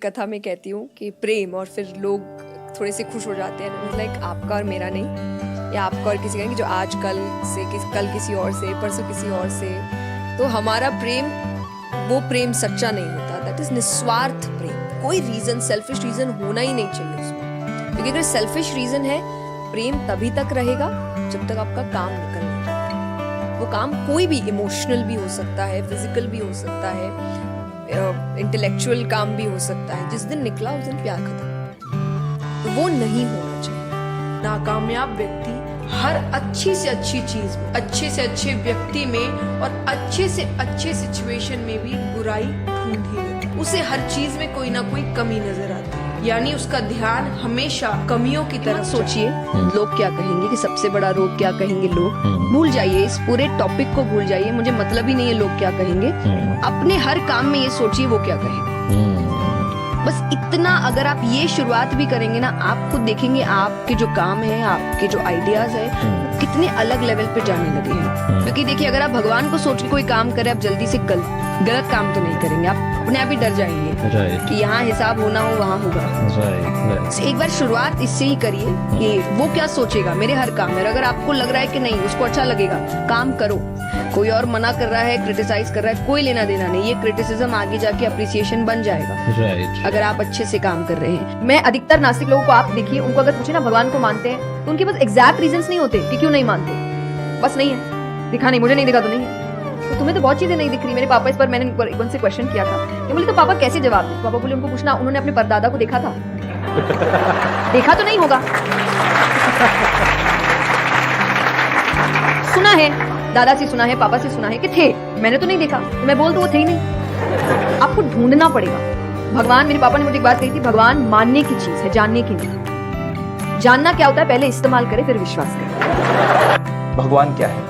कथा में कहती हूँ कि प्रेम, और फिर लोग थोड़े से खुश हो जाते हैं, लाइक आपका और मेरा नहीं, या आपका और किसी का नहीं, जो आज कल से कल किसी और से, परसों किसी और से। तो हमारा प्रेम वो प्रेम सच्चा नहीं होता, दैट इज निस्वार्थ प्रेम। कोई रीजन, सेल्फिश रीजन होना ही नहीं चाहिए उसमें, क्योंकि अगर सेल्फिश रीजन है, प्रेम तभी तक रहेगा जब तक आपका काम निकल नहीं जाता। वो काम कोई भी, इमोशनल भी हो सकता है, फिजिकल भी हो सकता है, इंटेलेक्चुअल काम भी हो सकता है। जिस दिन निकला उस दिन प्यार खत्म, तो वो नहीं होना चाहिए। नाकामयाब व्यक्ति हर अच्छी से अच्छी चीज में, अच्छे से अच्छे व्यक्ति में और अच्छे से अच्छे सिचुएशन में भी बुराई ढूंढ ही लेता है। उसे हर चीज में कोई ना कोई कमी नजर आती है, यानी उसका ध्यान हमेशा कमियों की तरफ। सोचिए लोग क्या कहेंगे, कि सबसे बड़ा रोग क्या कहेंगे लोग। भूल जाइए, इस पूरे टॉपिक को भूल जाइए, मुझे मतलब ही नहीं है लोग क्या कहेंगे। अपने हर काम में ये सोचिए वो क्या कहेंगे। बस इतना अगर आप ये शुरुआत भी करेंगे ना, आप खुद देखेंगे आपके जो काम है, आपके जो आइडियाज है, कितने अलग लेवल पे जाने लगे हैं। क्योंकि देखिए, अगर आप भगवान को सोच के कोई काम करें, आप जल्दी से गलत काम तो नहीं करेंगे, आप अपने आप ही डर जाएंगे कि यहाँ हिसाब होना हो वहाँ होगा। एक बार शुरुआत इससे ही करिए कि वो क्या सोचेगा मेरे हर काम में। अगर आपको लग रहा है कि नहीं, उसको अच्छा लगेगा, काम करो। कोई और मना कर रहा है, क्रिटिसाइज कर रहा है, कोई लेना देना नहीं। ये क्रिटिसिज्म आगे जाके अप्रिसिएशन बन जाएगा अगर आप अच्छे से काम कर रहे हैं। मैं अधिकतर नास्तिक लोगों को आप देखिए, उनको अगर पूछे ना भगवान को मानते हैं, तो उनके पास एग्जैक्ट रीजंस नहीं होते कि क्यों नहीं मानते। बस नहीं है, दिखा नहीं, मुझे नहीं दिखा तो नहीं है। तो तुम्हें तो बहुत चीजें नहीं दिख रही। मेरे पापा, इस पर मैंने उनसे क्वेश्चन किया था कि बोले तो पापा कैसे जवाब दे। पापा बोले उनको पूछना, उन्होंने अपने परदादा को देखा था। देखा तो नहीं होगा, सुना है, दादा से सुना है, पापा से सुना है कि थे, मैंने तो नहीं देखा। तो मैं बोल दूं वो थे ही नहीं। आपको ढूंढना पड़ेगा। भगवान, मेरे पापा ने मुझे एक बात कही थी, भगवान मानने की चीज है, जानने की नहीं। जानना क्या होता है, पहले इस्तेमाल करे फिर विश्वास करे। भगवान क्या है?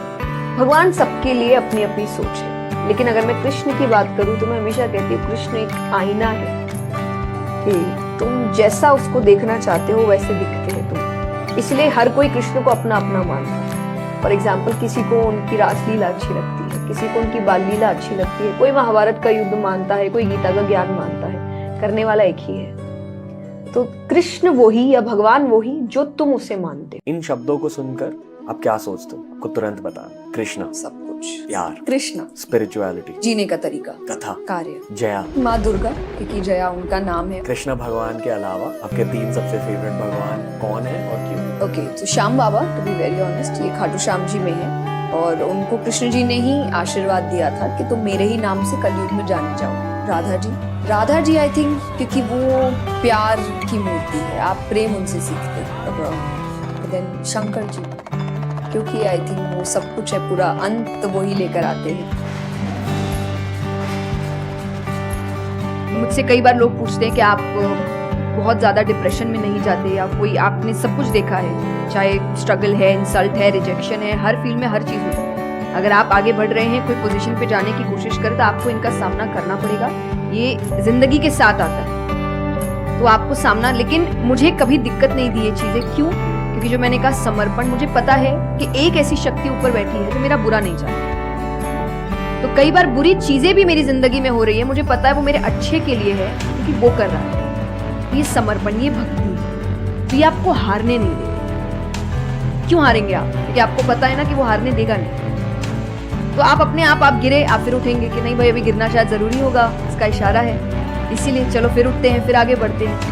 भगवान सबके लिए अपनी अपनी सोच है, लेकिन अगर मैं कृष्ण की बात करूं तो मैं हमेशा कहती हूँ कृष्ण एक आईना है कि तुम जैसा उसको देखना चाहते हो वैसे दिखते हैं तुम। इसलिए हर कोई कृष्ण को अपना अपना मानता है। फॉर एग्जाम्पल, किसी को उनकी रासलीला अच्छी लगती है, किसी को उनकी बाल लीला अच्छी लगती है, कोई महाभारत का युद्ध मानता है, कोई गीता का ज्ञान मानता है। करने वाला एक ही है। तो कृष्ण वही या भगवान वही जो तुम उसे मानते हो। इन शब्दों को सुनकर आप क्या सोचते हो? आपको तुरंत बता। कृष्णा, सब कुछ, प्यार, कृष्ण, स्पिरिचुअलिटी, जीने का तरीका, कथा, कार्य, जया, माँ दुर्गा, क्योंकि जया उनका नाम है। कृष्ण भगवान के अलावा आपके 3 सबसे फेवरेट भगवान कौन है और क्यों? ओके, तो श्याम बाबा, टू बी वेरी ऑनेस्ट, ये खाटू श्याम जी में है, और उनको कृष्ण जी ने ही आशीर्वाद दिया था कि तुम मेरे ही नाम से कलयुग में जाने जाओ। राधा जी आई थिंक, क्योंकि वो प्यार की मूर्ति है, आप प्रेम उनसे सीखते हो। देन शंकर जी, क्योंकि आई थिंक वो सब कुछ है, पूरा अंत वो ही लेकर आते हैं। मुझसे कई बार लोग पूछते हैं कि आप बहुत ज्यादा डिप्रेशन में नहीं जाते, या कोई, आपने सब कुछ देखा है, चाहे स्ट्रगल है, इंसल्ट है, रिजेक्शन है, हर फील्ड में हर चीज होती है। अगर आप आगे बढ़ रहे हैं, कोई पोजीशन पे जाने की कोशिश करें, तो आपको इनका सामना करना पड़ेगा। ये जिंदगी के साथ आता है, तो आपको सामना। लेकिन मुझे कभी दिक्कत नहीं दी ये चीजें। क्यों? क्योंकि जो मैंने कहा, समर्पण। मुझे पता है कि एक ऐसी शक्ति ऊपर बैठी है जो मेरा बुरा नहीं चाहती। तो कई बार बुरी चीजें भी मेरी जिंदगी में हो रही है, मुझे पता है वो मेरे अच्छे के लिए है, क्योंकि वो कर रहा है। ये समर्पण, ये भक्ति, तो ये आपको हारने नहीं देगा। क्यों हारेंगे आप? क्योंकि आपको पता है ना कि वो हारने देगा नहीं। तो आप अपने आप गिरे, आप फिर उठेंगे कि नहीं भाई, अभी गिरना शायद जरूरी होगा, इसका इशारा है। इसीलिए चलो फिर उठते हैं, फिर आगे बढ़ते हैं।